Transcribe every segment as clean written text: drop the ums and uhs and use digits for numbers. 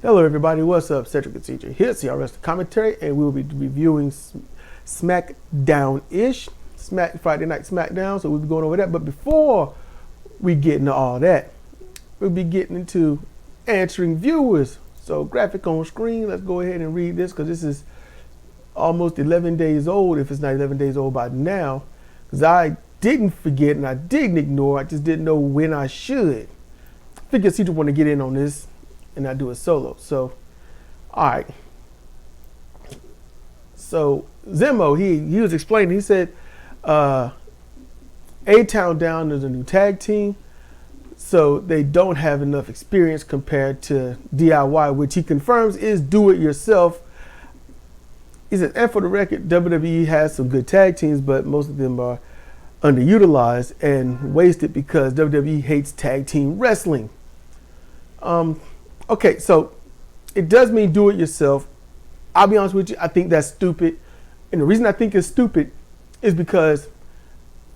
Hello everybody, what's up? Cedric and CJ here, CRFP commentary, and we'll be reviewing SmackDownish, Friday Night SmackDown, so we'll be going over that. But before we get into all that, we'll be getting into answering viewers. So graphic on screen, let's go ahead and read this because this is almost 11 days old, if it's not 11 days old by now, because I didn't forget and I didn't ignore, I just didn't know when I should. I figured CJ want to get in on this and not do it solo. So, all right. So Zemo, he was explaining. He said, A-Town Down is a new tag team, so they don't have enough experience compared to DIY, which he confirms is do-it-yourself. He said, and for the record, WWE has some good tag teams, but most of them are underutilized and wasted because WWE hates tag team wrestling. Okay, so it does mean do it yourself. I'll be honest with you, I think that's stupid. And the reason I think it's stupid is because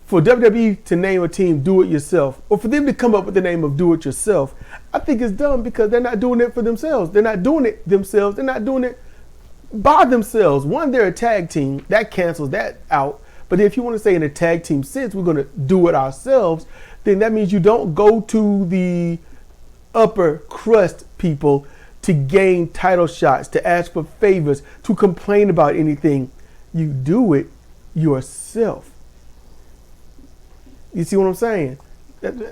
for WWE to name a team do it yourself, or for them to come up with the name of do it yourself, I think it's dumb because they're not doing it for themselves. They're not doing it themselves. They're not doing it by themselves. One, they're a tag team. That cancels that out. But if you want to say in a tag team sense, we're going to do it ourselves, then that means you don't go to the upper crust people to gain title shots, to ask for favors, to complain about anything. You do it yourself. You see what I'm saying?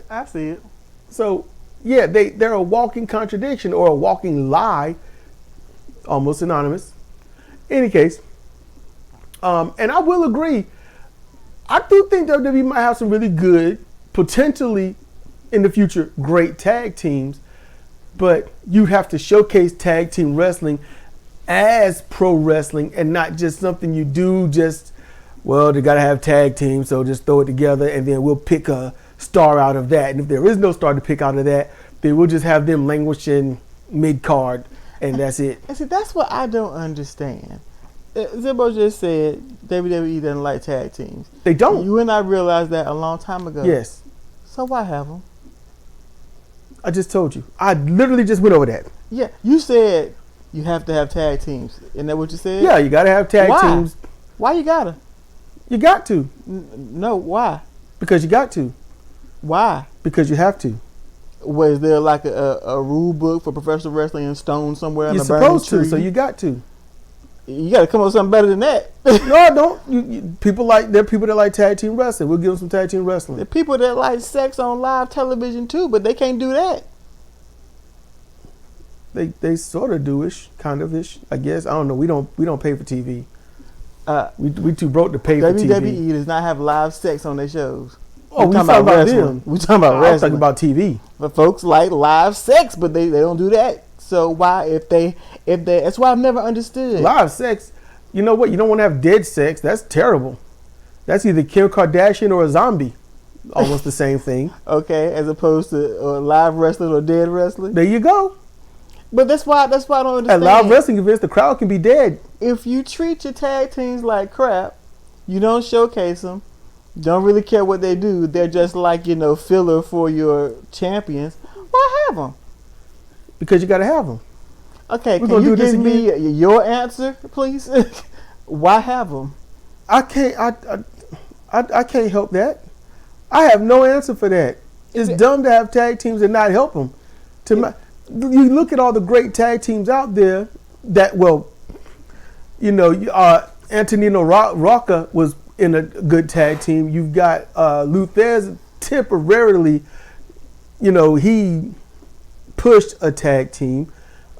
I see it. So, yeah, they're a walking contradiction or a walking lie, almost synonymous. In any case, and I will agree, I do think WWE might have some really good, potentially in the future, great tag teams, but you have to showcase tag team wrestling as pro wrestling and not just something you do just, well, they got to have tag teams, so just throw it together and then we'll pick a star out of that. And if there is no star to pick out of that, then we'll just have them languishing mid-card and that's it. And see, that's what I don't understand. Zimbo just said WWE doesn't like tag teams. They don't. You and I realized that a long time ago. Yes. So why have them? I just told you. I literally just went over that. Yeah, you said you have to have tag teams. Isn't that what you said? Yeah, you got to have tag teams. Why you gotta? You got to. No, why? Because you got to. Why? Because you have to. Was there like a rule book for professional wrestling in stone somewhere in You're the burning supposed to, tree? so you got to. You got to come up with something better than that. No, I don't. There are people that like tag team wrestling. We'll give them some tag team wrestling. There are people that like sex on live television too, but they can't do that. They sort of do-ish, kind of-ish, I guess. I don't know. We don't pay for TV. We too broke to pay for TV. WWE does not have live sex on their shows. Oh, we talking about them. We talking about wrestling. I'm talking about TV. But folks like live sex, but they don't do that. So why if they that's why I've never understood. Live sex, you know what? You don't want to have dead sex. That's terrible. That's either Kim Kardashian or a zombie. Almost the same thing. Okay, as opposed to live wrestling or dead wrestling. There you go. But that's why I don't understand. At live wrestling events, the crowd can be dead. If you treat your tag teams like crap, you don't showcase them, don't really care what they do. They're just like, filler for your champions. Why have them? Because you got to have them. Okay, can you give me your answer, please? Why have them? I can't help that. I have no answer for that. It's dumb to have tag teams and not help them. You look at all the great tag teams out there that, Antonino Rocca was in a good tag team. You've got Luthez temporarily, he pushed a tag team.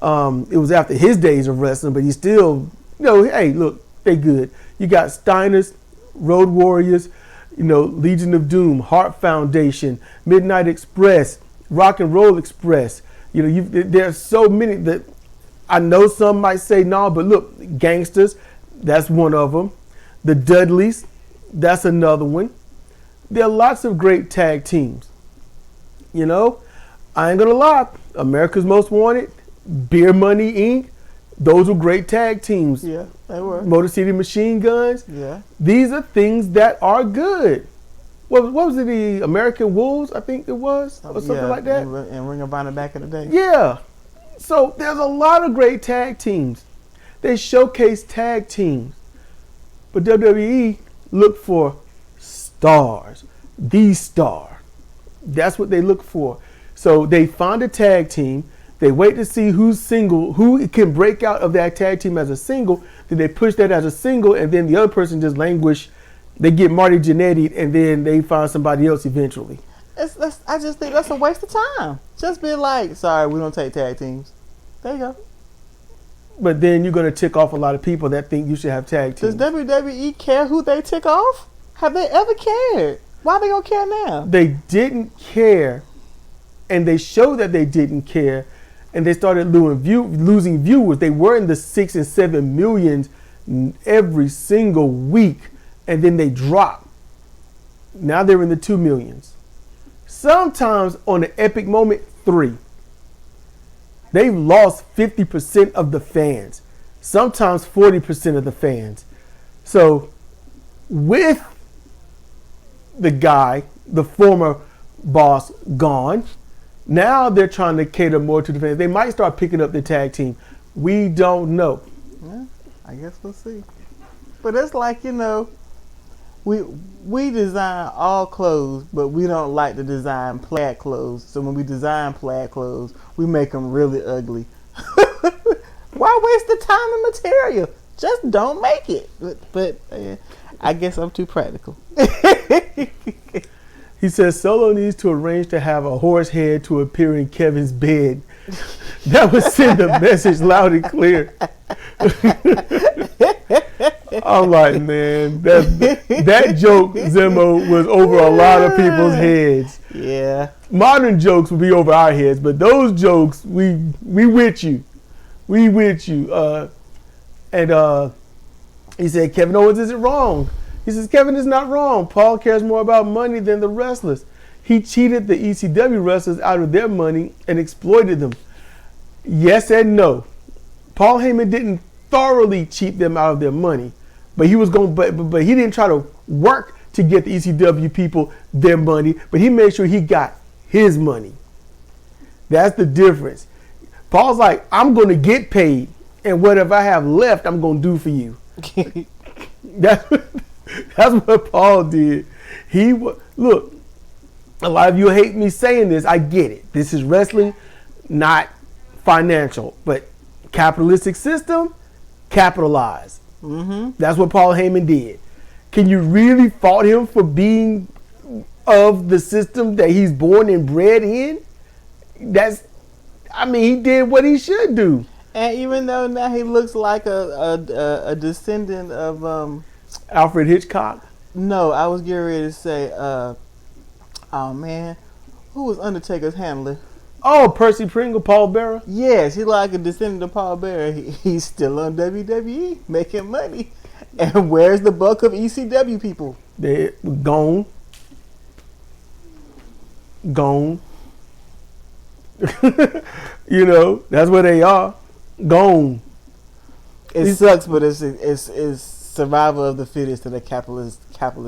It was after his days of wrestling, but he still, hey, look, they good. You got Steiner's, Road Warriors, Legion of Doom, Heart Foundation, Midnight Express, Rock and Roll Express. There's so many that I know some might say no, but look, Gangsters, that's one of them. The Dudleys, that's another one. There are lots of great tag teams. I ain't gonna lie, America's Most Wanted, Beer Money Inc., those were great tag teams. Yeah, they were. Motor City Machine Guns. Yeah. These are things that are good. What was it, the American Wolves, I think it was, or something like that? And Ring of Honor back in the day. Yeah. So there's a lot of great tag teams. They showcase tag teams. But WWE look for stars. The star. That's what they look for. So they find a tag team. They wait to see who's single, who can break out of that tag team as a single. Then they push that as a single, and then the other person just languish. They get Marty Jannetty, and then they find somebody else eventually. I just think that's a waste of time. Just be like, sorry, we don't take tag teams. There you go. But then you're going to tick off a lot of people that think you should have tag teams. Does WWE care who they tick off? Have they ever cared? Why they gonna care now? They didn't care, and they showed that they didn't care, and they started losing viewers. They were in the 6 and 7 millions every single week, and then they dropped. Now they're in the 2 millions. Sometimes on an epic moment, 3. They've lost 50% of the fans, sometimes 40% of the fans. So with the guy, the former boss, gone, now they're trying to cater more to the fans. They might start picking up the tag team. We don't know. Yeah, I guess we'll see. But it's like, we design all clothes, but we don't like to design plaid clothes. So when we design plaid clothes, we make them really ugly. Why waste the time and material? Just don't make it. But I guess I'm too practical. He says Solo needs to arrange to have a horse head to appear in Kevin's bed. That would send the message loud and clear. I'm like, man, that joke, Zemo, was over a lot of people's heads. Yeah. Modern jokes will be over our heads, but those jokes, we with you. We with you. He said, Kevin Owens isn't wrong. He says, Kevin is not wrong. Paul cares more about money than the wrestlers. He cheated the ECW wrestlers out of their money and exploited them. Yes and no. Paul Heyman didn't thoroughly cheat them out of their money, but he was going. But he didn't try to work to get the ECW people their money. But he made sure he got his money. That's the difference. Paul's like, I'm going to get paid, and whatever I have left, I'm going to do for you. That's what Paul did. Look. A lot of you hate me saying this. I get it. This is wrestling, not financial, but capitalistic system, capitalize. Mm-hmm. That's what Paul Heyman did. Can you really fault him for being of the system that he's born and bred in? He did what he should do. And even though now he looks like a descendant of Alfred Hitchcock. No, I was getting ready to say, oh man, who was Undertaker's handler? Oh, Percy Pringle, Paul Bearer. Yes, he's like a descendant of Paul Bearer. He's still on WWE, making money. And where's the bulk of ECW people? They're gone. Gone. That's where they are. Gone. It sucks, but it's survival of the fittest in a capitalist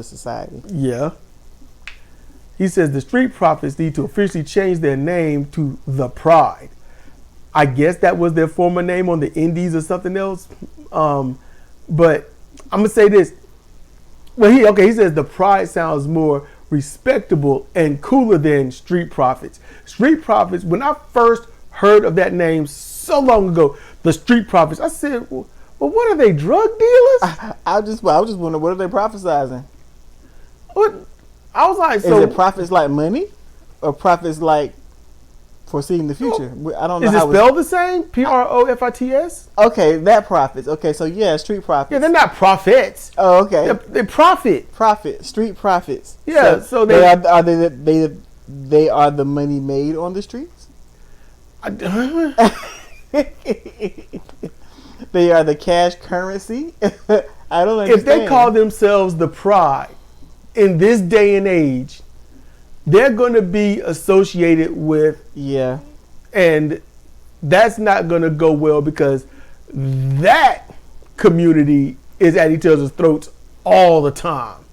society. Yeah. He says the Street Profits need to officially change their name to The Pride. I guess that was their former name on the Indies or something else. But I'm gonna say this. Well, he says The Pride sounds more respectable and cooler than Street Profits. Street Profits, when I first heard of that name so long ago, the Street Profits, I said, well, what are they, drug dealers? I just wonder, what are they prophesizing? What? I was like, so is it profits like money, or profits like foreseeing the future? I don't know. Is it spelled the same? Profits? Okay, that profits. Okay, so yeah, street profits. Yeah, they're not profits. Oh, okay. They profit. Profit, street profits. Yeah, so they are the money made on the streets. They are the cash currency. I don't understand. If they call themselves the Pride in this day and age, they're going to be associated with, and that's not going to go well, because that community is at each other's throats all the time.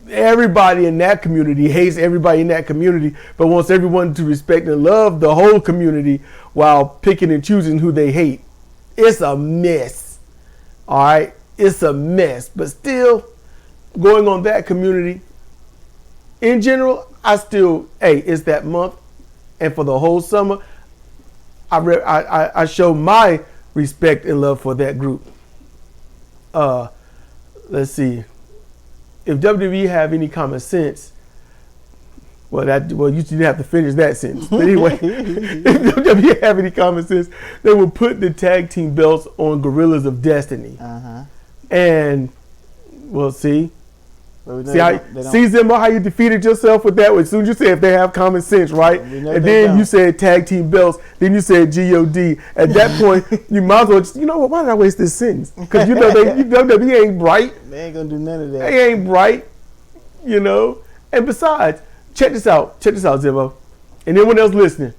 Everybody in that community hates everybody in that community, but wants everyone to respect and love the whole community, while picking and choosing who they hate. It's a mess. All right, it's a mess. But still, going on that community, in general, it's that month, and for the whole summer, I show my respect and love for that group. Let's see. If WWE have any common sense, you didn't have to finish that sentence. But anyway, if WWE have any common sense, they will put the tag team belts on Gorillas of Destiny. And we'll see. See, Zimbo, how you defeated yourself with that? As soon as you said if they have common sense, right? And then you said tag team belts. Then you said GOD. At that point, you might as well just, you know what? Why did I waste this sentence? Because you know he ain't bright. They ain't gonna do none of that. They ain't bright, you know. And besides, check this out, Zimbo, and everyone else listening.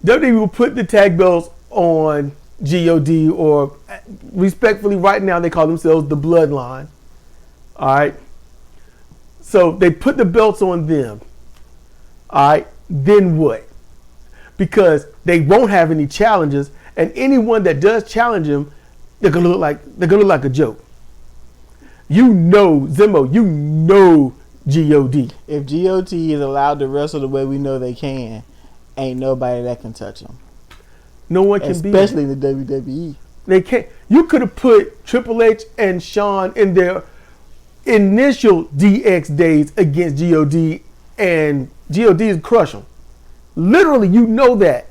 WWE will put the tag belts on GOD, or respectfully, right now they call themselves the Bloodline. All right. So they put the belts on them. All right. Then what? Because they won't have any challenges, and anyone that does challenge them, they're gonna look like a joke. You know, Zimbo. You know, GOD. If GOD is allowed to wrestle the way we know they can, ain't nobody that can touch them. No one can be. Especially in the WWE. They can't. You could have put Triple H and Shawn in their initial DX days against GOD, and GOD is crush them. Literally, you know that.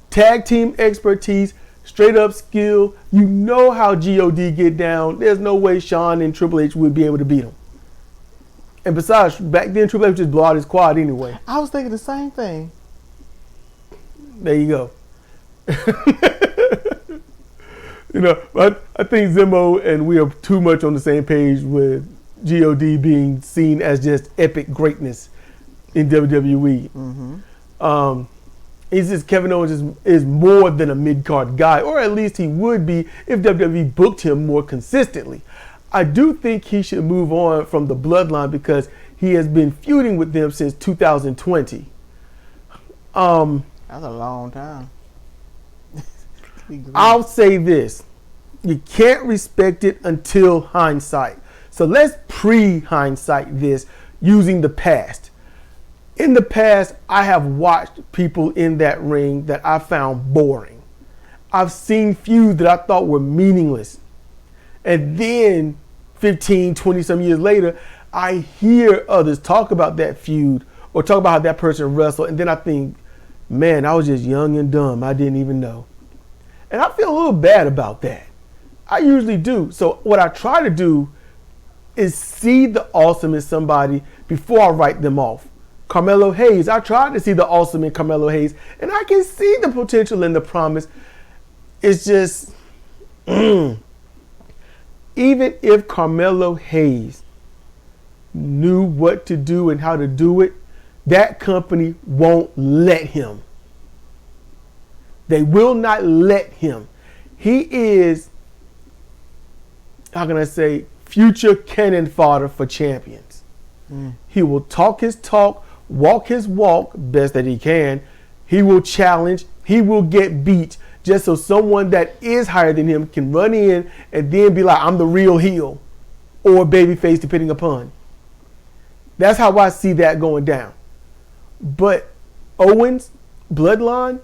Tag team expertise, straight up skill. You know how GOD get down. There's no way Shawn and Triple H would be able to beat them. And besides, back then Triple H just blew out his quad anyway. I was thinking the same thing. There you go. You know, I think Zimbo and we are too much on the same page with GOD being seen as just epic greatness in WWE. It's just Kevin Owens is more than a mid-card guy, or at least he would be if WWE booked him more consistently. I do think he should move on from the Bloodline because he has been feuding with them since 2020. That's a long time. I'll say this. You can't respect it until hindsight. So let's pre-hindsight this using the past. In the past, I have watched people in that ring that I found boring. I've seen feuds that I thought were meaningless. And then 15, 20 some years later, I hear others talk about that feud or talk about how that person wrestled. And then I think, man, I was just young and dumb. I didn't even know. And I feel a little bad about that. I usually do. So what I try to do is see the awesome in somebody before I write them off. Carmelo Hayes, I tried to see the awesome in Carmelo Hayes, and I can see the potential and the promise. It's just, even if Carmelo Hayes knew what to do and how to do it, that company won't let him. They will not let him. He is, how can I say, future cannon fodder for champions. He will talk his talk, walk his walk best that he can. He will challenge. He will get beat just so someone that is higher than him can run in and then be like, I'm the real heel or babyface, depending upon. That's how I see that going down. But Owens, Bloodline,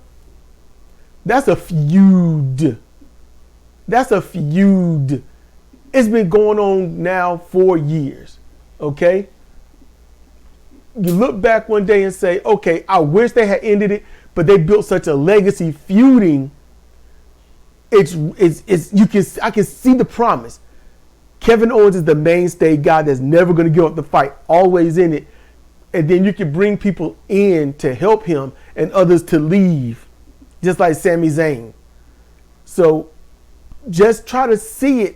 that's a feud. That's a feud. It's been going on now for years. Okay? You look back one day and say, okay, I wish they had ended it, but they built such a legacy feuding. I can see the promise. Kevin Owens is the mainstay guy that's never going to give up the fight, always in it. And then you can bring people in to help him and others to leave, just like Sami Zayn. So just try to see it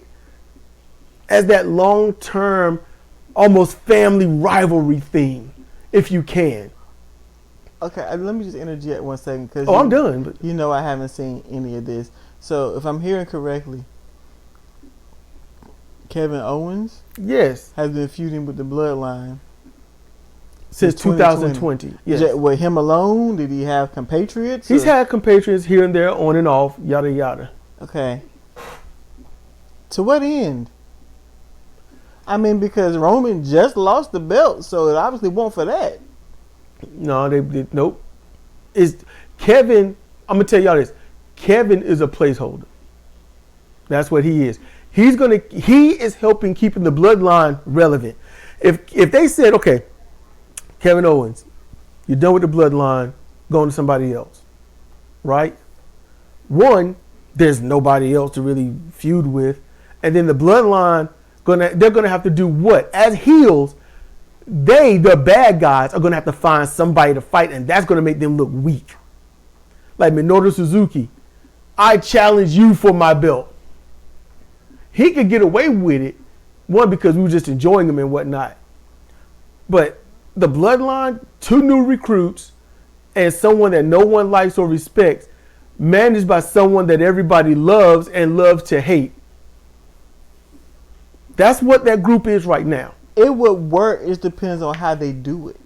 as that long-term, almost family rivalry thing, if you can. Okay, let me just interject 1 second. Cause I'm done. But you know I haven't seen any of this. So if I'm hearing correctly, Kevin Owens yes, has been feuding with the Bloodline since 2020. Yes. With him alone, did he have compatriots? He's had compatriots here and there, on and off, yada yada. Okay. To what end? I mean, because Roman just lost the belt, so it obviously won't for that. No, they nope. Is Kevin? I'm gonna tell y'all this. Kevin is a placeholder. That's what he is. He is helping keeping the bloodline relevant. If they said, okay, Kevin Owens, you're done with the bloodline, going to somebody else, right? One, there's nobody else to really feud with, and then the bloodline they're gonna have to do what? As heels, the bad guys, are gonna have to find somebody to fight, and that's gonna make them look weak. Like Minoru Suzuki, I challenge you for my belt. He could get away with it, one, because we were just enjoying him and whatnot. But the bloodline, 2 new recruits, and someone that no one likes or respects, managed by someone that everybody loves and loves to hate. That's what that group is right now. It would work. It depends on how they do it.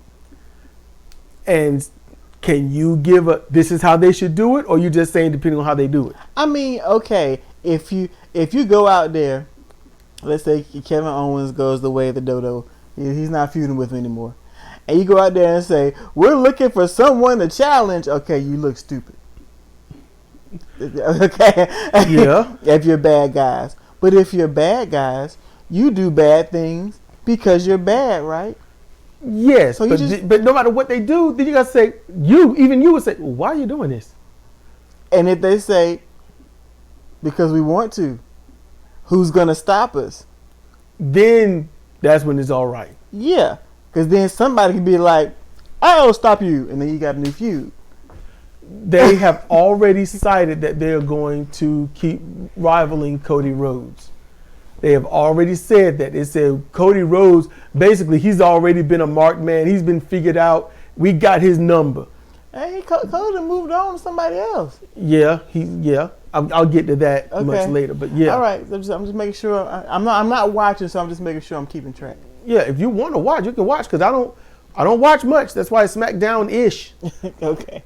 And can you give this is how they should do it, or you just saying depending on how they do it? I mean, okay, if you go out there, let's say Kevin Owens goes the way of the dodo, he's not feuding with him anymore, and you go out there and say, we're looking for someone to challenge, okay, you look stupid. Okay? Yeah. If you're bad guys. But if you're bad guys, you do bad things because you're bad, right? Yes, so but no matter what they do, then you gotta say, you would say, well, why are you doing this? And if they say, because we want to, who's gonna stop us? Then that's when it's all right. Yeah, because then somebody can be like, I'll stop you, and then you got a new feud. They have already decided that they're going to keep rivaling Cody Rhodes. They have already said that. They said Cody Rhodes, basically, he's already been a marked man. He's been figured out. We got his number. Hey, Cody moved on to somebody else. Yeah, I'll get to that much later, but yeah. All right, I'm just making sure. I'm not watching, so I'm just making sure I'm keeping track. Yeah, if you want to watch, you can watch, because I don't watch much. That's why it's SmackDown-ish. Okay.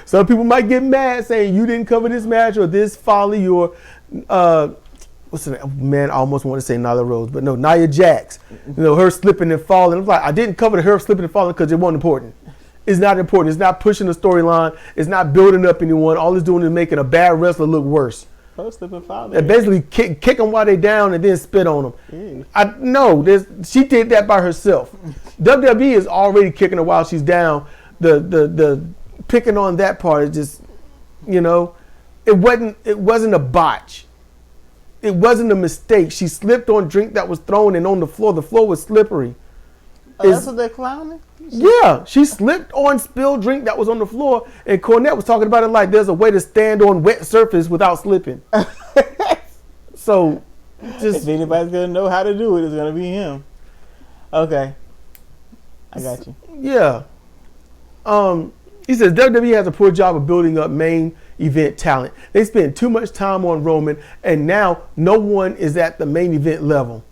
Some people might get mad saying you didn't cover this match or this folly or what's the name? Man, I almost want to say Nyla Rose, but no, Nia Jax. You know, her slipping and falling. I'm like, I didn't cover her slipping and falling because it wasn't important. It's not important. It's not pushing the storyline. It's not building up anyone. All it's doing is making a bad wrestler look worse. Her slipping and falling. And basically kick them while they down and then spit on them. She did that by herself. WWE is already kicking her while she's down. The picking on that part is just, it wasn't a botch. It wasn't a mistake. She slipped on drink that was thrown and on the floor. The floor was slippery. That's what they're clowning? Yeah, she slipped on spilled drink that was on the floor, and Cornette was talking about it like there's a way to stand on wet surface without slipping. So, just if anybody's gonna know how to do it, it's gonna be him. Okay, I got you. Yeah. He says WWE has a poor job of building up main event talent. They spend too much time on Roman, and now no one is at the main event level.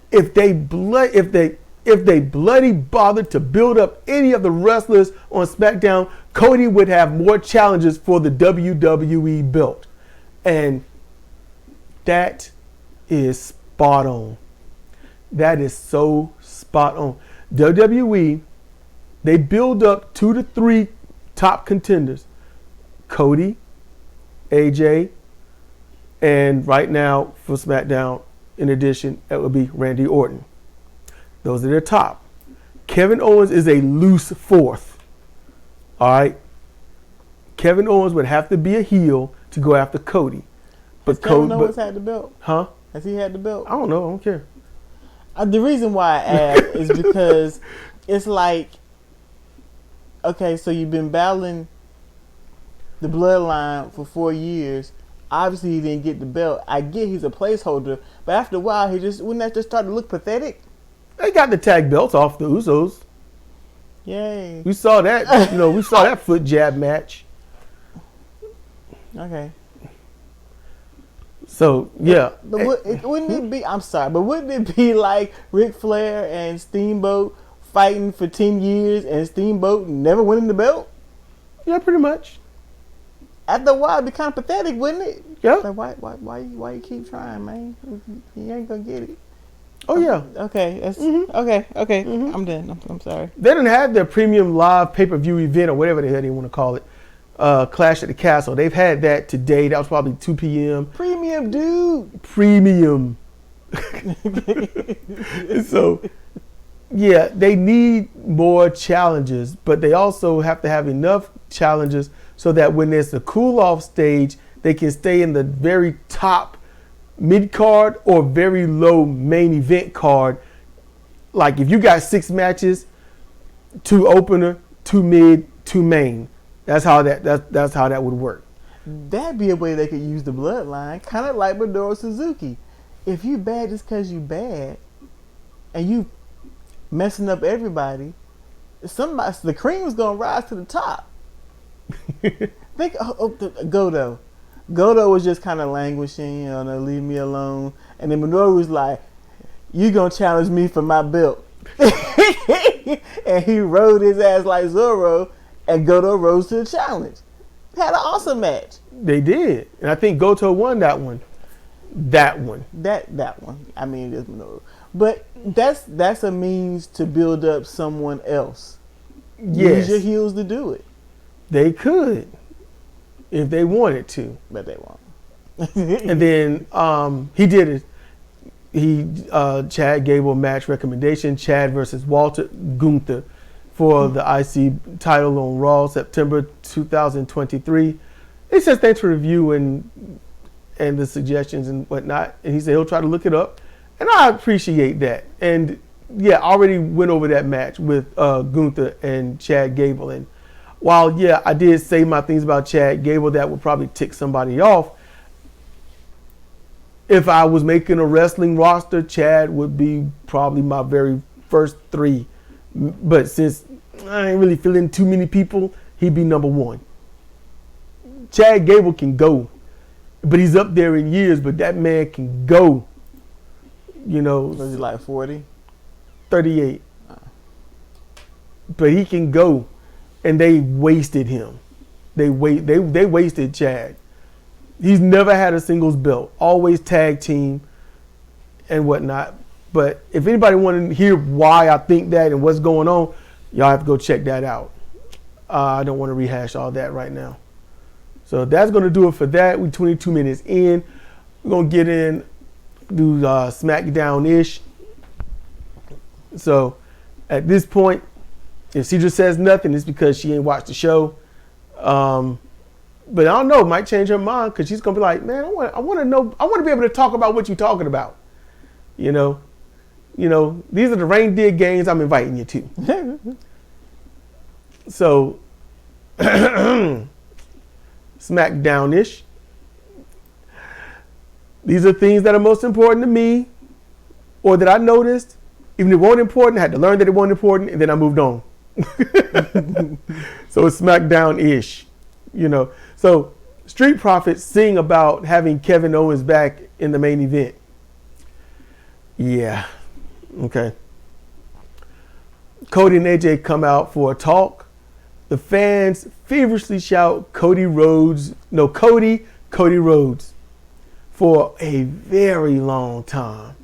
If they bloody bothered to build up any of the wrestlers on SmackDown, Cody would have more challenges for the WWE belt. And that is spot on. That is so spot on. WWE, they build up 2 to 3 top contenders. Cody, AJ, and right now for SmackDown, in addition, that would be Randy Orton. Those are their top. Kevin Owens is a loose 4th. All right. Kevin Owens would have to be a heel to go after Cody. But Kevin Owens had the belt. Huh? Has he had the belt? I don't know. I don't care. The reason why I ask is because it's like, okay, so you've been battling the bloodline for 4 years. Obviously, he didn't get the belt. I get he's a placeholder, but after a while, wouldn't that just start to look pathetic? They got the tag belts off the Usos. Yay. We saw that, we saw that foot jab match. Okay. So, yeah. But wouldn't it be, I'm sorry, but wouldn't it be like Ric Flair and Steamboat fighting for 10 years and Steamboat never winning the belt? Yeah, pretty much. After a while, it'd be kind of pathetic, wouldn't it? Yeah. Like, why you keep trying, man? You ain't gonna get it. Oh yeah. Okay. That's okay. Mm-hmm. I'm done. I'm sorry. They didn't have their premium live pay-per-view event or whatever the hell they want to call it. Clash at the Castle. They've had that today. That was probably 2 p.m. Premium, dude. Premium. So, yeah, they need more challenges, but they also have to have enough challenges so that when there's a cool-off stage, they can stay in the very top mid-card or very low main event card. Like if you got 6 matches, 2 opener, 2 mid, 2 main. That's how that would work. That'd be a way they could use the bloodline, kind of like Minoru Suzuki. If you bad just because you bad, and you messing up everybody, the cream's gonna rise to the top. Think Goto. Goto was just kind of languishing, leave me alone. And then Minoru was like, "You gonna challenge me for my belt?" And he rode his ass like Zoro, and Goto rose to the challenge. Had an awesome match. They did, and I think Goto won that one. That one. I mean, it's Minoru, but that's a means to build up someone else. Yes. Use your heels to do it. They could, if they wanted to, but they won't. And then he did it. Chad Gable match recommendation: Chad versus Walter Gunther for the IC title on Raw, September 2023. He says thanks for the review and the suggestions and whatnot. And he said he'll try to look it up. And I appreciate that. And yeah, I already went over that match with Gunther and Chad Gable. And while, yeah, I did say my things about Chad Gable that would probably tick somebody off, if I was making a wrestling roster, Chad would be probably my very first 3. But since I ain't really feeling too many people, he'd be number 1. Chad Gable can go, but he's up there in years, but that man can go. Was he like 40? 38. But he can go, and they wasted him. They wasted Chad. He's never had a singles belt, always tag team and whatnot. But if anybody want to hear why I think that and what's going on, y'all have to go check that out. I don't want to rehash all that right now. So that's going to do it for that. We're 22 minutes in. We're going to get in, do SmackDownish. So at this point, if Cedra says nothing, it's because she ain't watched the show. But I don't know, might change her mind because she's going to be like, man, I want to know, I want to be able to talk about what you're talking about. These are the reindeer games I'm inviting you to. So, SmackDownish. These are things that are most important to me or that I noticed. Even if it wasn't important, I had to learn that it wasn't important, and then I moved on. So it's SmackDown-ish, So Street Profits sing about having Kevin Owens back in the main event. Yeah. Okay. Cody and AJ come out for a talk. The fans feverishly shout Cody Rhodes for a very long time.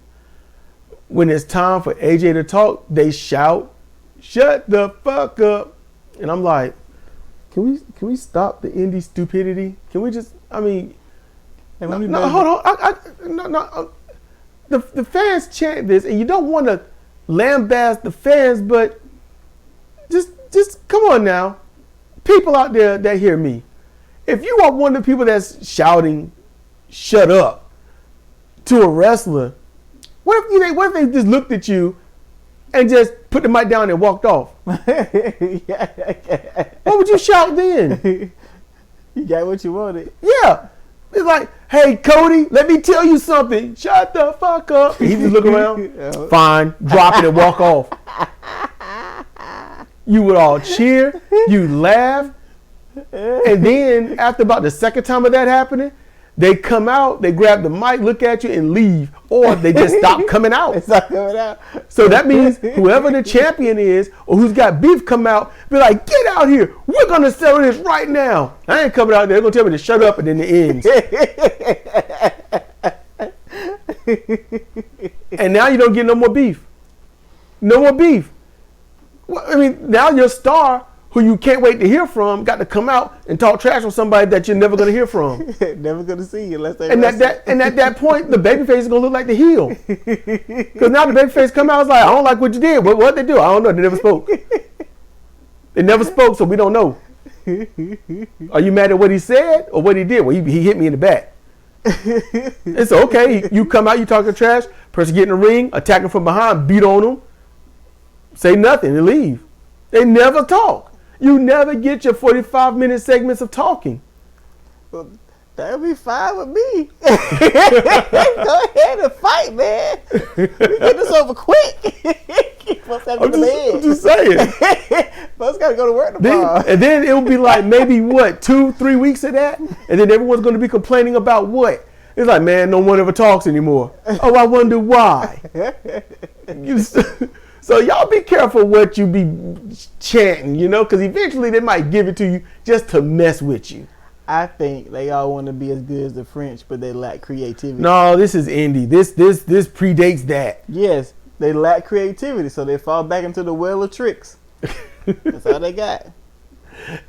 When it's time for AJ to talk, they shout, "Shut the fuck up." And I'm like, can we stop the indie stupidity? Can we just, hold on. The fans chant this, and you don't want to lambaste the fans, but just come on now. People out there that hear me. If you are one of the people that's shouting, "Shut up," to a wrestler, what if they just looked at you and just put the mic down and walked off? What would you shout then? You got what you wanted. Yeah. It's like, "Hey, Cody, let me tell you something. Shut the fuck up." He just look around. Fine. Drop it and walk off. You would all cheer. You laugh. And then after about the second time of that happening, They come out, they grab the mic, look at you, and leave, or they just stop coming out. It's not coming out. So that means whoever the champion is or who's got beef come out, be like, get out here. We're going to settle this right now. I ain't coming out there. They're going to tell me to shut up, and then it ends. And now you don't get no more beef. No more beef. Well, I mean, now your star, who you can't wait to hear from, got to come out and talk trash on somebody that you're never going to hear from. Never going to see you unless they. And at that point, the babyface is going to look like the heel. Because now the babyface come out, it's like, I don't like what you did. What they do? I don't know. They never spoke. They never spoke, so we don't know. Are you mad at what he said or what he did? Well, he hit me in the back. It's okay. You come out, you talking trash, person get in the ring, attack him from behind, beat on him, say nothing, and leave. They never talk. You never get your 45-minute segments of talking. Well, that'll be fine with me. Go ahead and fight, man. We get this over quick. I'm just saying. Folks got to go to work tomorrow. And then it'll be like maybe, 2-3 weeks of that? And then everyone's going to be complaining about what? It's like, man, no one ever talks anymore. Oh, I wonder why. So y'all be careful what you be chanting, because eventually they might give it to you just to mess with you. I think they all want to be as good as the French, but they lack creativity. No, this is indie. This predates that. Yes, they lack creativity, so they fall back into the well of tricks. That's all they got.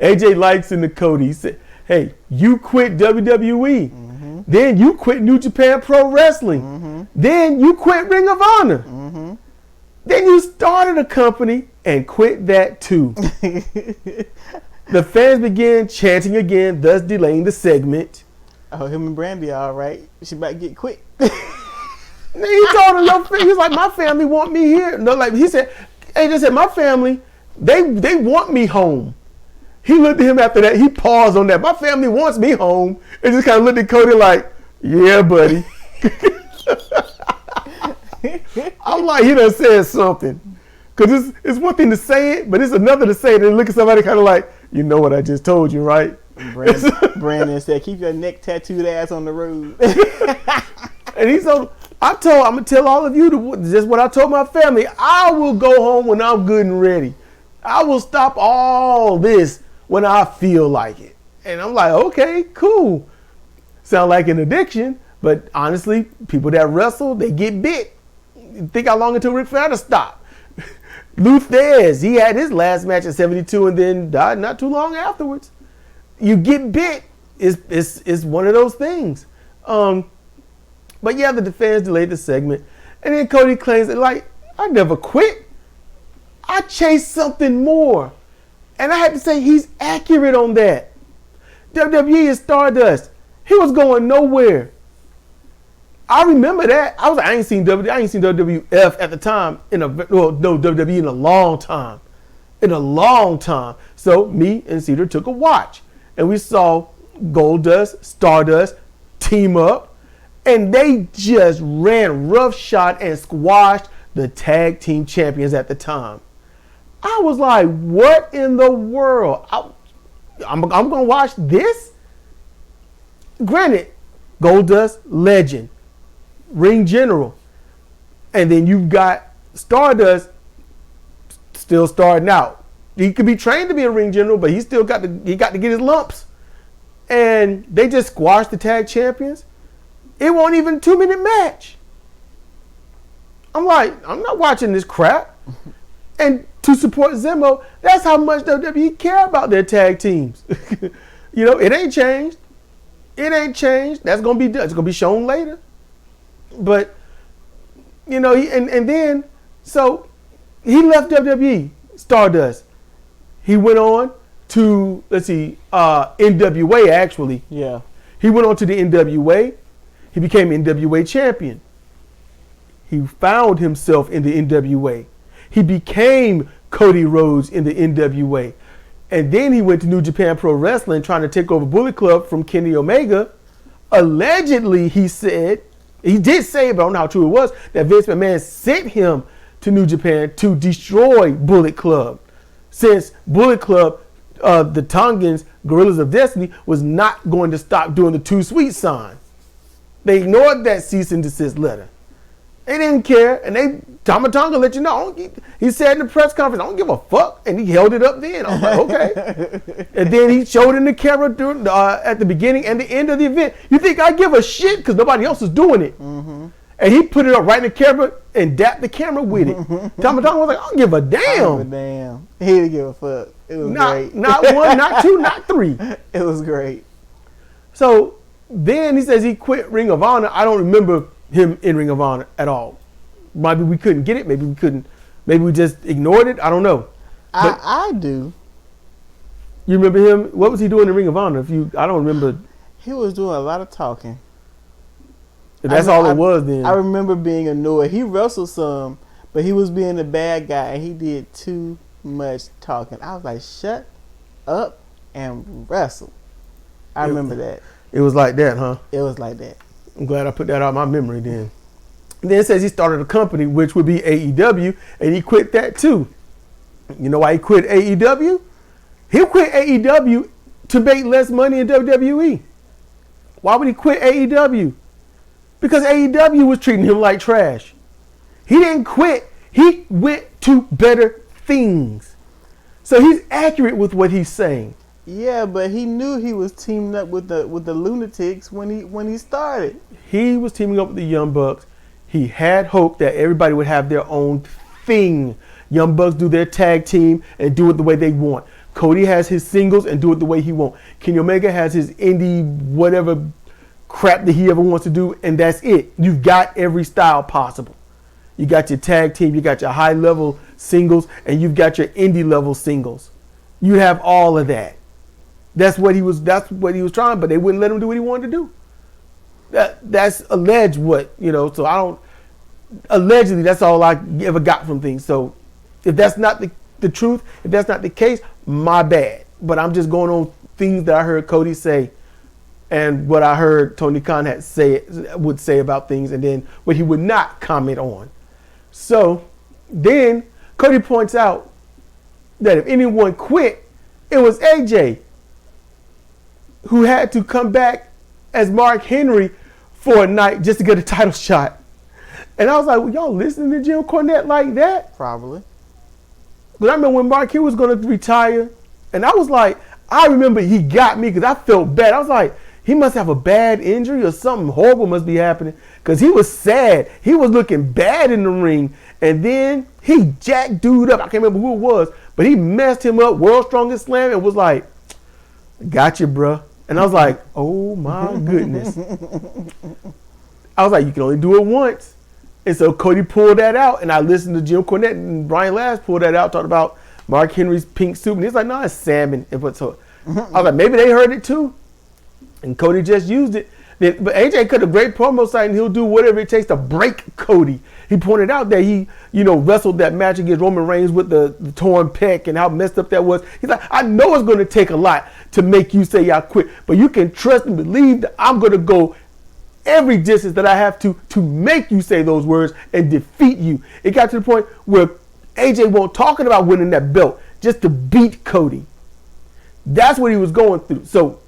AJ Likes in the Cody said, hey, you quit WWE. Mm-hmm. Then you quit New Japan Pro Wrestling. Mm-hmm. Then you quit Ring of Honor. Mm-hmm. Then you started a company and quit that too. The fans began chanting again, thus delaying the segment. Oh, him and Brandy all right. She about to get quit. He told him, he was like, my family want me here. No, like he said, AJ said, my family, they want me home. He looked at him after that. He paused on that. My family wants me home. And just kind of looked at Cody like, yeah, buddy. I'm like, he done said something. Because it's one thing to say it, but it's another to say it and look at somebody kind of like, you know what I just told you, right? Brandon said, keep your neck tattooed ass on the road. And he's so, I'm going to tell all of you just what I told my family. I will go home when I'm good and ready. I will stop all this when I feel like it. And I'm like, okay, cool. Sound like an addiction, but honestly, people that wrestle, they get bit. Think how long until Ric Flair to stop? Luthez, he had his last match at 72 and then died not too long afterwards. You get bit. It's one of those things. But yeah, the fans delayed the segment. And then Cody claims that, like, I never quit. I chased something more. And I have to say he's accurate on that. WWE is Stardust. He was going nowhere. I remember that. I ain't seen WWF at the time WWE in a long time. In a long time. So me and Cedar took a watch. And we saw Goldust, Stardust team up. And they just ran roughshod and squashed the tag team champions at the time. I was like, what in the world? I'm going to watch this? Granted, Goldust, legend. Ring general. And then you've got Stardust still starting out. He could be trained to be a ring general, but he got to get his lumps. And they just squashed the tag champions. It wasn't even a 2-minute match. I'm like, I'm not watching this crap. And to support Zimbo, that's how much WWE care about their tag teams. It ain't changed. It ain't changed. That's gonna be done. It's gonna be shown later. But and then so he left WWE, Stardust. He went on to NWA actually. Yeah. He went on to the NWA. He became NWA champion. He found himself in the NWA. He became Cody Rhodes in the NWA. And then he went to New Japan Pro Wrestling trying to take over Bullet Club from Kenny Omega. Allegedly, he did say, but I don't know how true it was, that Vince McMahon sent him to New Japan to destroy Bullet Club. Since Bullet Club the Tongans, Gorillas of Destiny, was not going to stop doing the Too Sweet sign. They ignored that cease and desist letter. They didn't care, and Tama Tonga let you know. He said in the press conference, "I don't give a fuck," and he held it up. Then I was like, "Okay." And then he showed in the camera during, at the beginning and the end of the event. You think I give a shit because nobody else is doing it? Mm-hmm. And he put it up right in the camera and dapped the camera with it. Tama Tonga was like, "I don't give a damn." I don't give a damn. He didn't give a fuck. It was great. Not one, not two, not three. It was great. So then he says he quit Ring of Honor. I don't remember him in Ring of Honor at all. Maybe we couldn't get it. Maybe we couldn't. Maybe we just ignored it. I don't know. But I do. You remember him? What was he doing in Ring of Honor? I don't remember. He was doing a lot of talking. That's all it was then. I remember being annoyed. He wrestled some, but he was being a bad guy, and he did too much talking. I was like, shut up and wrestle. I remember that. It was like that, huh? It was like that. I'm glad I put that out of my memory then. And then it says he started a company, which would be AEW, and he quit that too. You know why he quit AEW? He quit AEW to make less money in WWE. Why would he quit AEW? Because AEW was treating him like trash. He didn't quit. He went to better things. So he's accurate with what he's saying. Yeah, but he knew he was teaming up with the Lunatics when he started. He was teaming up with the Young Bucks. He had hope that everybody would have their own thing. Young Bucks do their tag team and do it the way they want. Cody has his singles and do it the way he wants. Kenny Omega has his indie whatever crap that he ever wants to do, and that's it. You've got every style possible. You got your tag team, you got your high level singles, and you've got your indie level singles. You have all of that. That's what he was trying, but they wouldn't let him do what he wanted to do. That's alleged so I don't, allegedly that's all I ever got from things. So if that's not the truth, if that's not the case, my bad. But I'm just going on things that I heard Cody say and what I heard Tony Khan would say about things, and then what he would not comment on. So then Cody points out that if anyone quit, it was AJ, who had to come back as Mark Henry for a night just to get a title shot. And I was like, well, y'all listening to Jim Cornette like that? Probably. But I remember when Mark Henry was going to retire, and I was like, I remember he got me because I felt bad. I was like, he must have a bad injury or something horrible must be happening, because he was sad. He was looking bad in the ring. And then he jacked dude up. I can't remember who it was, but he messed him up, World's Strongest Slam, and was like, gotcha, bruh. And I was like, oh my goodness. I was like, you can only do it once. And so Cody pulled that out, and I listened to Jim Cornette and Brian Last pull that out, talked about Mark Henry's pink suit. And he's like, no, it's salmon. I was like, maybe they heard it too. And Cody just used it. But AJ cut a great promo site, and he'll do whatever it takes to break Cody. He pointed out that he, wrestled that match against Roman Reigns with the torn pec and how messed up that was. He's like, I know it's going to take a lot to make you say I quit, but you can trust and believe that I'm going to go every distance that I have to make you say those words and defeat you. It got to the point where AJ won't talking about winning that belt just to beat Cody. That's what he was going through. So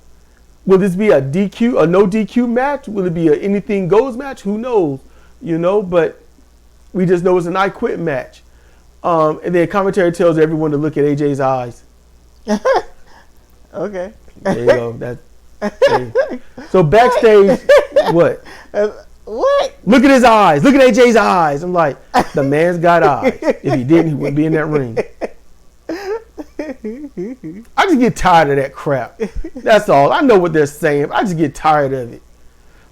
will this be a DQ, a no DQ match? Will it be a anything goes match? Who knows? But we just know it's an I quit match. And then commentary tells everyone to look at AJ's eyes. Okay. There you go. So backstage, what? What? Look at his eyes. Look at AJ's eyes. I'm like, the man's got eyes. If he didn't, he wouldn't be in that ring. I just get tired of that crap. That's all. I know what they're saying. I just get tired of it.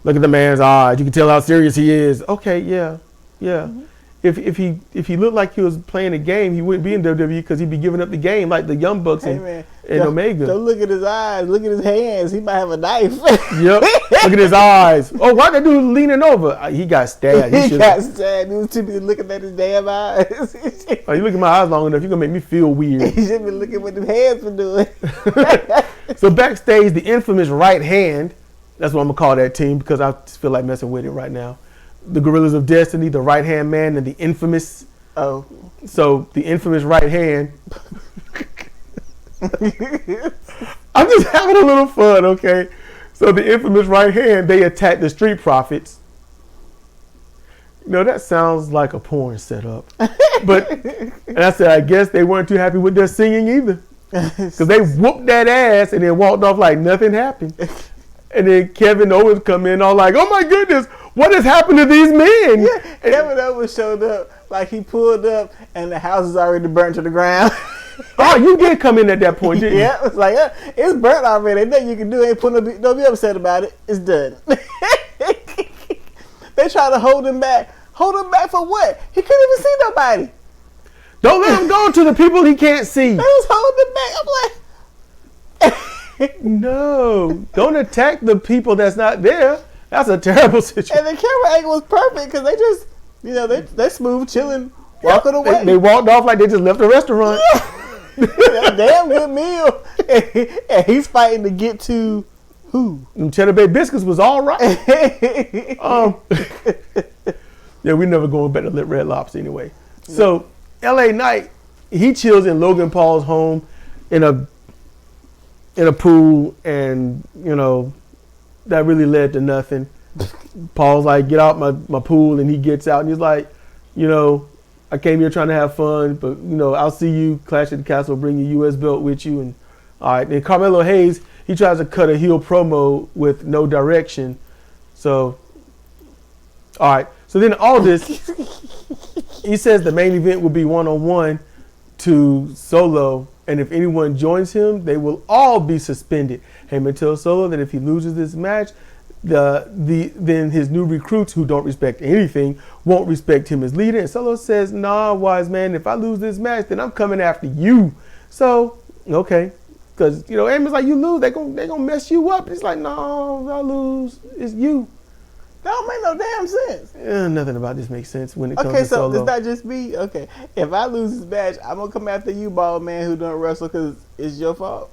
Look at the man's eyes. You can tell how serious he is. Okay, yeah. Mm-hmm. If he looked like he was playing a game, he wouldn't be in WWE because he'd be giving up the game like the Young Bucks and Omega. Don't look at his eyes. Look at his hands. He might have a knife. Yep. Look at his eyes. Oh, why that dude leaning over? He got stabbed. He got stabbed. He was too busy looking at his damn eyes. Oh, you look at my eyes long enough, you're going to make me feel weird. He should be looking what his hands were doing. So backstage, the infamous right hand, that's what I'm going to call that team because I just feel like messing with it right now. The Gorillas of Destiny, the right hand man, and the infamous. Oh. So the infamous right hand I'm just having a little fun, okay? So the infamous right hand, they attacked the Street Profits. You know, that sounds like a porn setup. But, and I said, I guess they weren't too happy with their singing either. Because they whooped that ass and then walked off like nothing happened. And then Kevin Owens come in all like, oh my goodness, what has happened to these men? Yeah, Kevin Owens showed up like he pulled up and the house is already burnt to the ground. Oh, you did come in at that point, didn't you? Yeah, it's like, it's burnt already. Ain't nothing you can do. Don't be upset about it. It's done. They try to hold him back. Hold him back for what? He couldn't even see nobody. Don't let him go to the people he can't see. They was holding him back. I'm like... No, don't attack the people that's not there. That's a terrible situation. And the camera angle was perfect because they just, they smooth, chilling, walking away. They walked off like they just left the restaurant. A damn good meal. And he's fighting to get to who? Them Cheddar Bay biscuits was all right. Yeah, we never going back to Red Lobster anyway. Yeah. So LA Knight, he chills in Logan Paul's home in a pool, and that really led to nothing. Paul's like, get out my pool, and he gets out and he's like, I came here trying to have fun, but I'll see you Clash at the Castle, bring your US belt with you. And all right, and Carmelo Hayes, he tries to cut a heel promo with no direction. So all right, so then all this, he says the main event will be 1-on-1 to Solo, and if anyone joins him, they will all be suspended. Heyman tells Solo that if he loses this match, then his new recruits, who don't respect anything, won't respect him as leader. And Solo says, nah, wise man, if I lose this match, then I'm coming after you. So, okay. Because, Heyman's like, you lose, they gonna mess you up. It's like, no, I lose, it's you. That don't make no damn sense. Yeah, nothing about this makes sense when it comes to Okay, so Solo. it's not just me. Okay, if I lose this match, I'm going to come after you, bald man, who don't wrestle because it's your fault.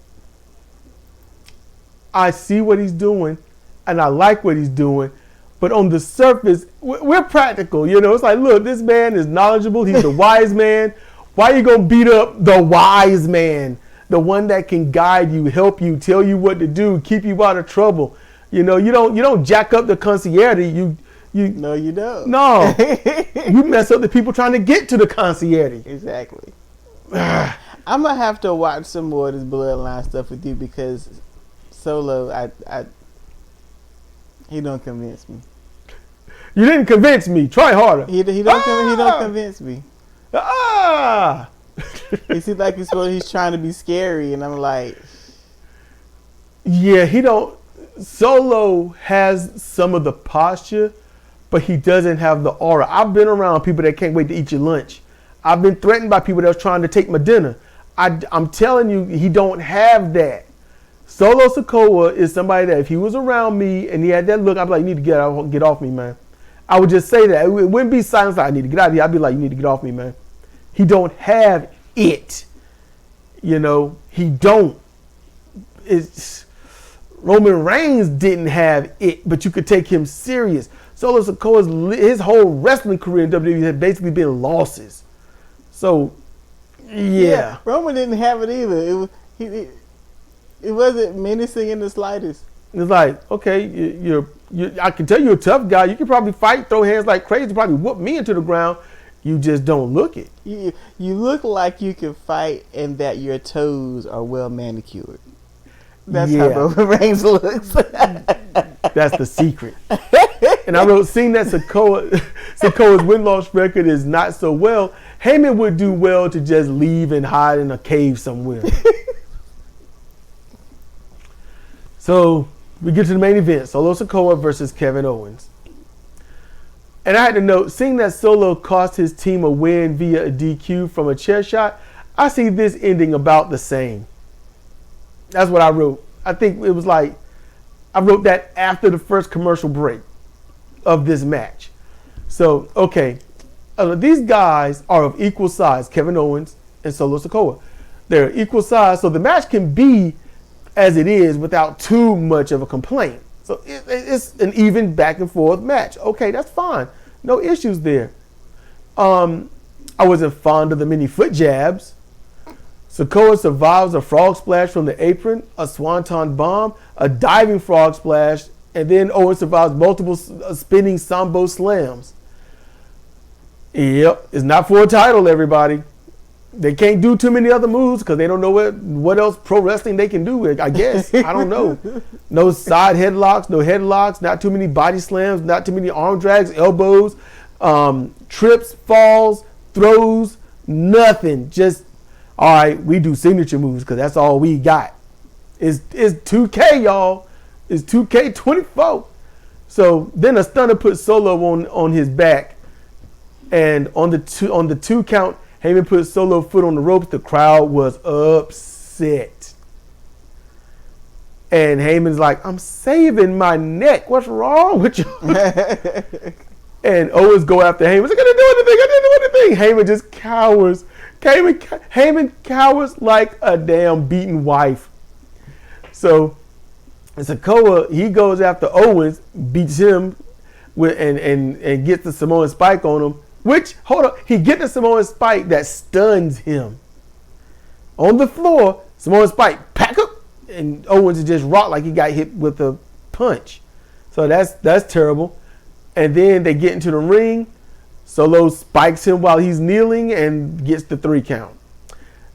I see what he's doing, and I like what he's doing, but on the surface, we're practical. It's like, look, this man is knowledgeable. He's the wise man. Why are you going to beat up the wise man? The one that can guide you, help you, tell you what to do, keep you out of trouble. You don't jack up the concierge. No, you don't. No, you mess up the people trying to get to the concierge. Exactly. I'm gonna have to watch some more of this Bloodline stuff with you because Solo, he don't convince me. You didn't convince me. Try harder. He don't convince me. He seems like he's trying to be scary, and I'm like, yeah, he don't. Solo has some of the posture, but he doesn't have the aura. I've been around people that can't wait to eat your lunch. I've been threatened by people that are trying to take my dinner. I'm telling you, he don't have that. Solo Sikoa is somebody that if he was around me and he had that look, I'd be like, you need to get off me, man. I would just say that. It wouldn't be silence like, I need to get out of here. I'd be like, you need to get off me, man. He don't have it. He don't. It's... Roman Reigns didn't have it, but you could take him serious. Solo Sikoa's his whole wrestling career in WWE had basically been losses. So, yeah. Roman didn't have it either. It wasn't menacing in the slightest. It's like, okay, I can tell you're a tough guy. You can probably fight, throw hands like crazy, probably whoop me into the ground. You just don't look it. You look like you can fight and that your toes are well manicured. That's how Roman Reigns looks. That's the secret. And I wrote, seeing that Sikoa's win-loss record is not so well, Heyman would do well to just leave and hide in a cave somewhere. So we get to the main event, Solo Sikoa versus Kevin Owens. And I had to note, seeing that Solo cost his team a win via a DQ from a chair shot, I see this ending about the same. That's what I wrote. I think it was like, I wrote that after the first commercial break of this match. So, okay. These guys are of equal size, Kevin Owens and Solo Sikoa. They're equal size, so the match can be as it is without too much of a complaint. So it's an even back and forth match. Okay, that's fine. No issues there. I wasn't fond of the many foot jabs. Sikoa survives a frog splash from the apron, a swanton bomb, a diving frog splash, and then Owens survives multiple spinning sambo slams. Yep, it's not for a title, everybody. They can't do too many other moves because they don't know what else pro wrestling they can do. I guess. I don't know. No side headlocks, no headlocks, not too many body slams, not too many arm drags, elbows, trips, falls, throws, nothing. Just, all right, we do signature moves because that's all we got. It's 2K, y'all. It's 2K24. So then a stunner put Solo on his back. And on the two count, Heyman put Solo foot on the ropes. The crowd was upset. And Heyman's like, I'm saving my neck. What's wrong with you? And Owens go after Heyman. He's like, I didn't do anything. Heyman just cowers. Heyman cowers like a damn beaten wife. So Sikoa, he goes after Owens, beats him and gets the Samoan Spike on him. Which, hold on, he gets the Samoan Spike that stuns him. On the floor, Samoan Spike, pack up, and Owens is just rocked like he got hit with a punch. So that's terrible. And then they get into the ring. Solo spikes him while he's kneeling and gets the 3 count.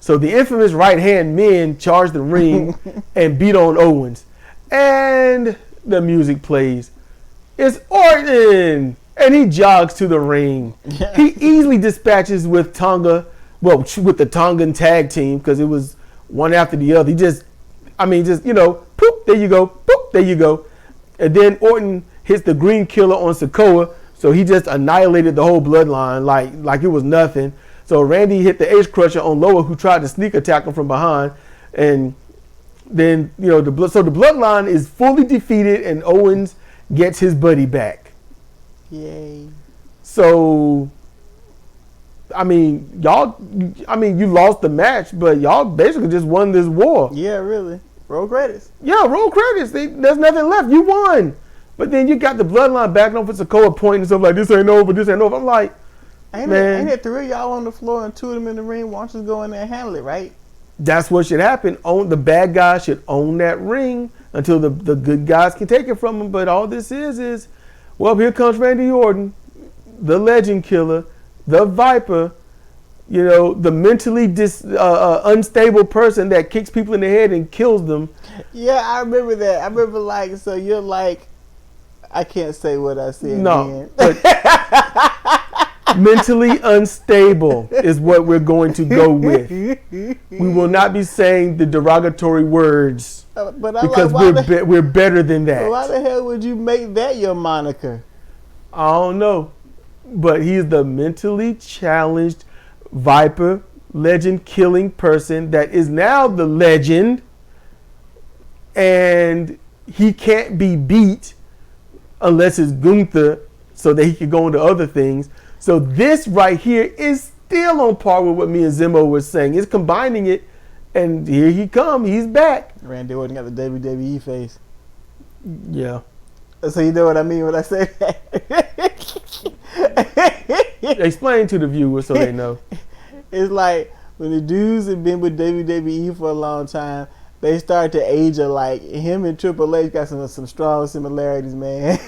So the infamous right-hand men charge the ring and beat on Owens. And the music plays. It's Orton! And he jogs to the ring. He easily dispatches with with the Tongan tag team because it was one after the other. He just, poop, there you go, poop, there you go. And then Orton hits the green killer on Sikoa, so he just annihilated the whole bloodline like it was nothing. So Randy hit the Ace Crusher on Loa, who tried to sneak attack him from behind. And then, the bloodline is fully defeated and Owens gets his buddy back. Yay. So, you lost the match, but y'all basically just won this war. Yeah, really. Roll credits. Yeah, roll credits. There's nothing left. You won. But then you got the bloodline backing off with Sikoa pointing and stuff like, this ain't over, this ain't over. I'm like, ain't there 3 of y'all on the floor and 2 of them in the ring? Why don't you just go in there and handle it, right? That's what should happen. The bad guys should own that ring until the good guys can take it from them. But all this is, well, here comes Randy Orton, the legend killer, the Viper, the mentally unstable person that kicks people in the head and kills them. Yeah, I remember that. I remember so you're like, I can't say what I said. No, but mentally unstable is what we're going to go with. We will not be saying the derogatory words because we're better than that. Why the hell would you make that your moniker? I don't know, but he's the mentally challenged Viper legend killing person that is now the legend, and he can't be beat unless it's Gunther so that he can go into other things. So this right here is still on par with what me and Zimmo were saying. It's combining it, and here he come. He's back. Randy Orton got the WWE face. Yeah. So you know what I mean when I say that? Explain to the viewers so they know. It's like when the dudes have been with WWE for a long time, they start to age alike. Him and Triple H got some strong similarities, man.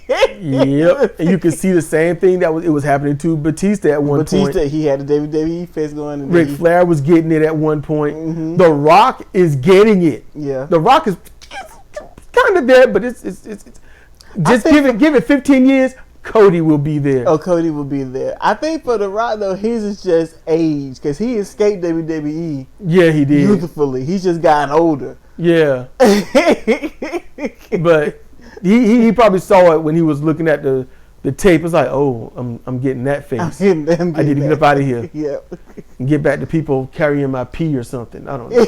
Yep, and you can see the same thing it was happening to Batista at one point. Batista, he had the WWE face going. Ric Flair was getting it at one point. Mm-hmm. The Rock is getting it. Yeah, The Rock is kind of there, but it's just give it 15 years. Cody will be there. Oh, Cody will be there. I think for The Rock though, his is just age because he escaped WWE. Yeah, he did beautifully. He's just gotten older. Yeah, but. He probably saw it when he was looking at the tape. It's like, oh, I'm getting that face. I need to get up out of here. Yeah. And get back to people carrying my pee or something. I don't know.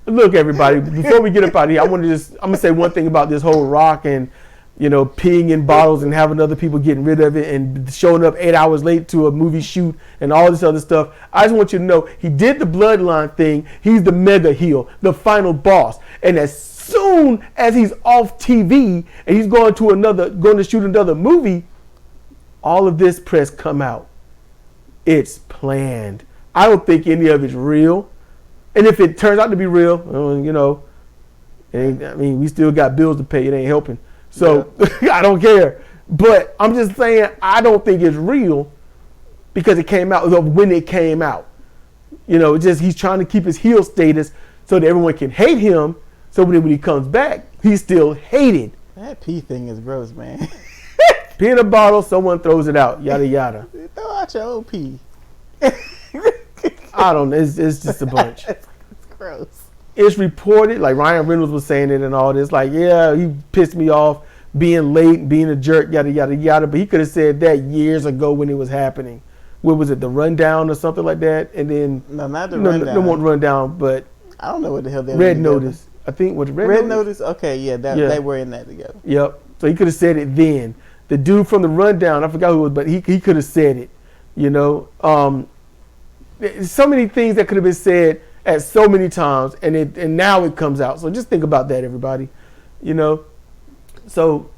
Look, everybody, before we get up out of here, I'm gonna say one thing about this whole Rock and peeing in bottles and having other people getting rid of it and showing up 8 hours late to a movie shoot and all this other stuff. I just want you to know he did the bloodline thing. He's the mega heel, the final boss, and as soon as he's off TV and he's going to shoot another movie, all of this press come out. It's planned I don't think any of it's real. And if it turns out to be real, we still got bills to pay. It ain't helping. So I don't care. But I'm just saying, I don't think it's real because it came out when it came out. Just he's trying to keep his heel status so that everyone can hate him. So when he comes back, he's still hated. That pee thing is gross, man. Pee in a bottle, someone throws it out. Yada yada. Throw out your old pee. I don't know. It's just a bunch. It's gross. It's reported, like Ryan Reynolds was saying it and all this, like, yeah, he pissed me off being late, being a jerk, yada, yada, yada. But he could have said that years ago when it was happening. What was it, the rundown or something like that? And then, no, not the rundown. No one rundown, but I don't know what the hell they Red Notice. I think was Red Notice. Okay, yeah, they were in that together. Yep. So he could have said it then. The dude from the rundown, I forgot who it was, but he could have said it. So many things that could have been said at so many times, and now it comes out. So just think about that, everybody. So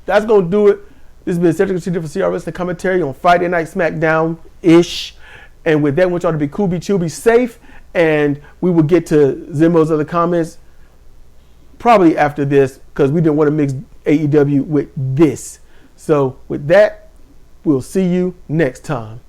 that's gonna do it. This has been Cedric Procedure for CRWC commentary on Friday Night SmackDown-ish. And with that, I want y'all to be cool, be chill, be safe, and we will get to Zimbo's other comments probably after this because we didn't want to mix AEW with this. So with that, we'll see you next time.